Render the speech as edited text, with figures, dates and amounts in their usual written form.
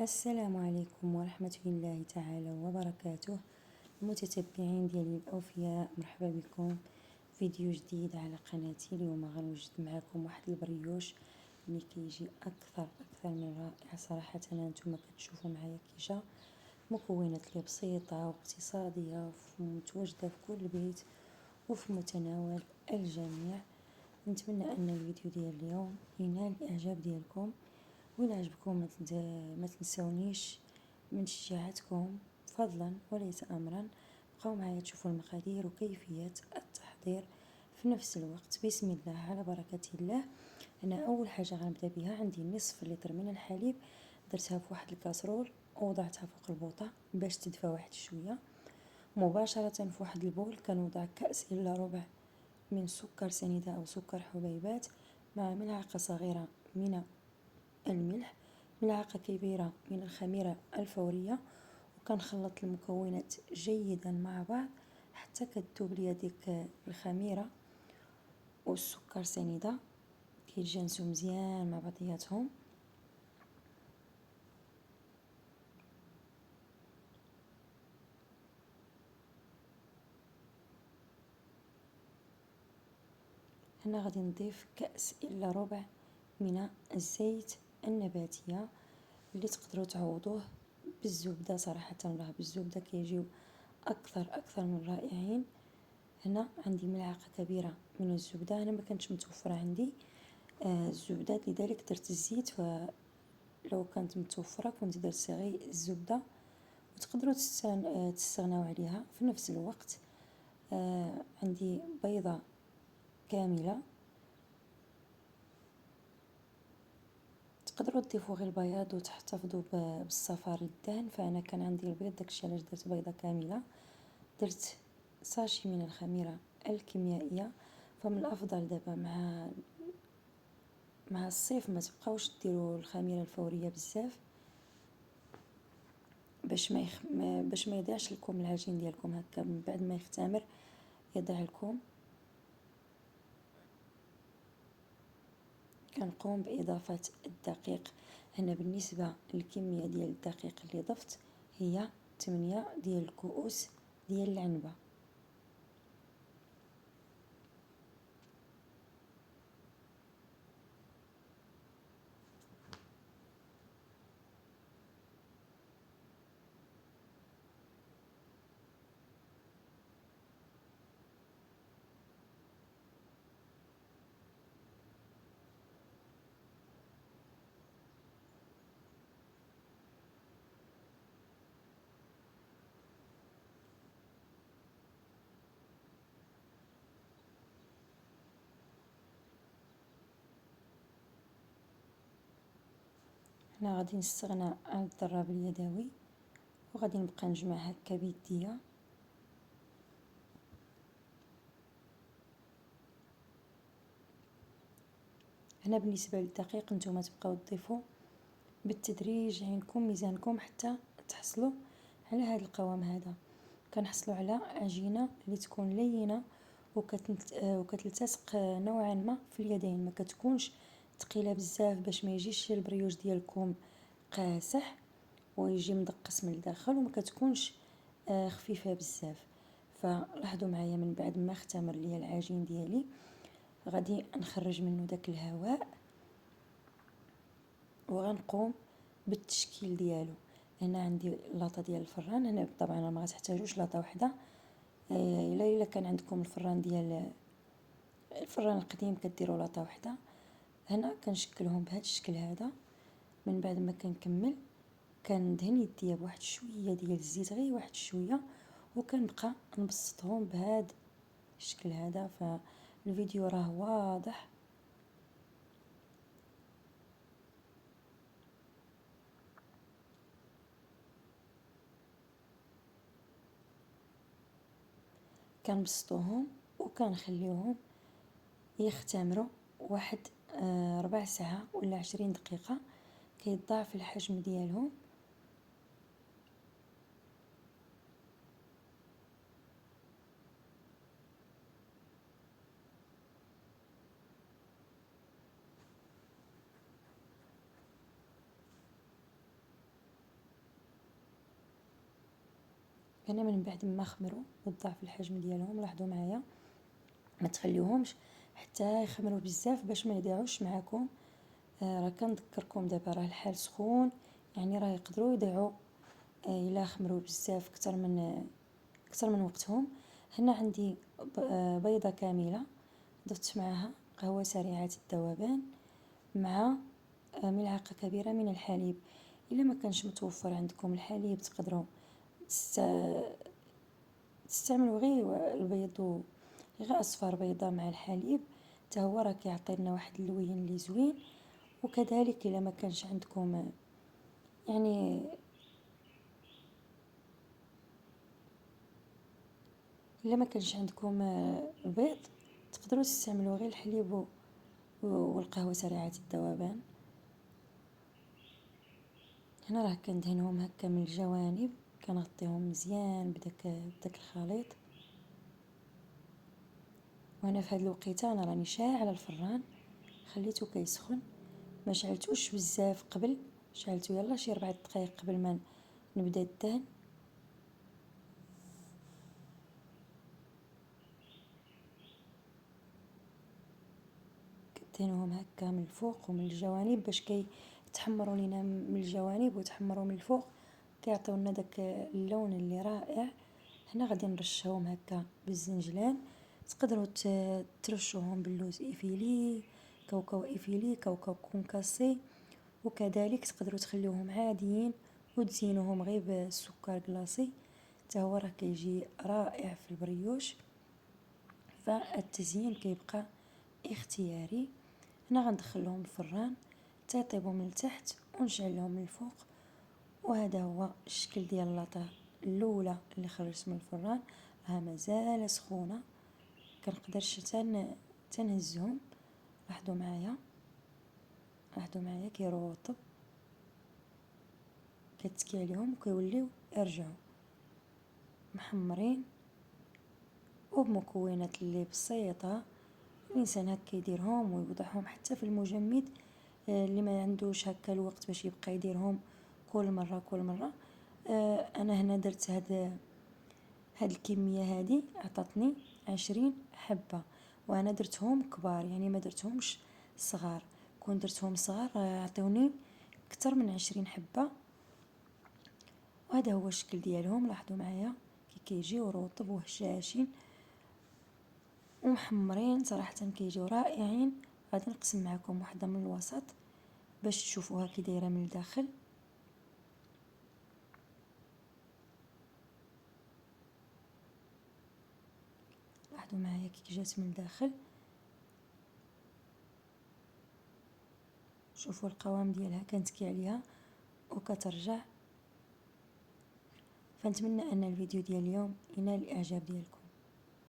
السلام عليكم ورحمة الله تعالى وبركاته. المتتبعين ديالي الأوفياء، مرحبا بكم فيديو جديد على قناتي. اليوم غنوجد معكم واحد البريوش اللي كيجي اكثر من رائع صراحه. انتم كتشوفوا معايا كيجا مكونات اللي بسيطه واقتصاديه ومتواجده في كل بيت وفي متناول الجميع. نتمنى ان الفيديو ديال اليوم ينال الاعجاب ديالكم، وإلا عجبكم ما تنسونيش من تشجيعاتكم فضلا وليس امرا. بقاو معايا تشوفوا المقادير وكيفيه التحضير في نفس الوقت. بسم الله على بركه الله. انا اول حاجه غنبدا بها، عندي نصف لتر من الحليب، درتها في واحد الكاسرول ووضعتها فوق البوطه باش تدفى واحد شويه. مباشره في واحد البول كنوضع كاس الا ربع من سكر سنيده او سكر حبيبات، مع ملعقه صغيره من الملح، ملعقة كبيرة من الخميرة الفورية، وكنخلط المكونات جيدا مع بعض حتى كتذوب ليا ديك الخميرة والسكر سنيدة، كيتجانسوا مزيان مع بعضياتهم. هنا غادي نضيف كأس الا ربع من الزيت النباتية اللي تقدروا تعوضوه بالزبدة. صراحة راه بالزبدة كيجيو اكثر من رائعين. هنا عندي ملعقة كبيرة من الزبدة، انا ما كانتش متوفرة عندي الزبدة لذلك درت الزيت، فلو كانت متوفرة كنت درت غير الزبدة وتقدروا تستغناو عليها. في نفس الوقت عندي بيضة كاملة، تقدروا تضيفوا غير البياض وتحتفظوا بالصفار الدهن، فانا كان عندي البيض داكشي علاش درت بيضة كاملة. درت ساشي من الخميرة الكيميائية. فمن الافضل دابا مع الصيف ما تبقاوش ديروا الخميرة الفورية بزاف باش ما يضيعش لكم العجين ديالكم هكا من بعد ما يختمر يضيع لكم. كنقوم باضافه الدقيق. هنا بالنسبه للكميه ديال الدقيق اللي ضفت هي 8 ديال الكؤوس ديال العنبه. هنا غادي نستغنى عن الضراب اليدوي وغادي نبقى نجمع هكا بيديا. هنا بالنسبه للدقيق نتوما تبقاو تضيفوا بالتدريج عينكم ميزانكم حتى تحصلوا على هذا القوام هذا. كنحصلوا على عجينه اللي تكون لينه وكتلتصق نوعا ما في اليدين، ما كتكونش ثقيله بزاف باش ما يجيش البريوش ديالكم قاسح ويجي مدقس من الداخل، وما كتكونش خفيفه بزاف. فلاحظوا معايا من بعد ما اختمر ليا العجين ديالي غادي نخرج منه داك الهواء وغنقوم بالتشكيل ديالو. هنا عندي لاطه ديال الفران. هنا طبعا ما غتحتاجوش لاطه وحده، الا كان عندكم الفران القديم كديروا لاطه وحده. هنا كنشكلهم بهذا الشكل هذا. من بعد ما كنكمل كندهن يديا بواحد شويه ديال الزيت، غير واحد شويه، وكنبقى نبسطهم بهذا الشكل هذا. فالفيديو راه واضح. كنبسطوهم وكنخليوهم يختمروا واحد ربع ساعة ولا 20 دقيقة، كيتضاعف الحجم ديالهم. انا من بعد ما خمروا وضاعف الحجم ديالهم، لاحظوا معايا ما تخليوهمش حتى يخمروا بزاف باش ما يضيعوش معاكم. راه كنذكركم دابا راه الحال سخون، يعني راه يقدروا يضيعوا الا خمروا بزاف اكثر من وقتهم. هنا عندي بيضه كامله، ضفت معها قهوه سريعه الذوبان مع ملعقه كبيره من الحليب. الا ما كانش متوفر عندكم الحليب تقدروا تستعملوا غير البيض، غير اصفر بيضه مع الحليب، حتى هو راه كيعطي لنا واحد اللوين اللي زوين. وكذلك الا ما كانش عندكم يعني الا ما كانش عندكم البيض تقدروا تستعملوا غير الحليب والقهوه سريعه الذوبان. هنا راه كندهنهم هكا من الجوانب، كنغطيهم مزيان بداك الخليط. وانا في هذا الوقيته انا راني شاعله الفران، خليته كيسخن، ما شعلتوش بزاف قبل، شعلته يلا شي 4 دقائق قبل ما نبدا الدهن. كدهنوهم هكا من الفوق ومن الجوانب باش كيتحمروا لينا من الجوانب ويتحمروا من الفوق، كيعطيونا داك اللون اللي رائع. هنا غادي نرشهم هكا بالزنجلان، تقدروا ترشوهم باللوز ايفيلي، كاوكاو ايفيلي، كاوكاو كونكاسي، وكذلك تقدروا تخليوهم عاديين وتزينوهم غير بالسكر كلاصي، حتى هو راه كيجي رائع في البريوش. فالتزيين كيبقى اختياري. هنا غندخلهم الفران حتى يطيبوا من التحت ونشعلهم من الفوق. وهذا هو الشكل ديال اللاطه الاولى اللي خرجت من الفران، راه مازال سخونه، كنقدرش تنهزهم. لاحظوا معايا كيرطب، كتكي عليهم وكيوليو يرجعوا محمرين وبمكونات اللي بسيطه. الانسان هكا يديرهم ويوضعهم حتى في المجمد، اللي ما عندوش هكا الوقت باش يبقى يديرهم كل مره. انا هنا درت هاد الكميه هذه عطاتني 20 حبه، وانا درتهم كبار يعني ما درتهمش صغار. كون درتهم صغار يعطيوني اكثر من 20 حبه. وهذا هو الشكل ديالهم، لاحظوا معايا كي كيجيو رطب وهشاشين ومحمرين، صراحه كيجيو رائعين. غادي نقسم معكم واحده من الوسط باش تشوفوها كي دايره من الداخل. لاحظوا معايا كي جات من الداخل، شوفوا القوام ديالها كنتكي عليها وكترجع. فنتمنى ان الفيديو ديال اليوم ينال الاعجاب ديالكم.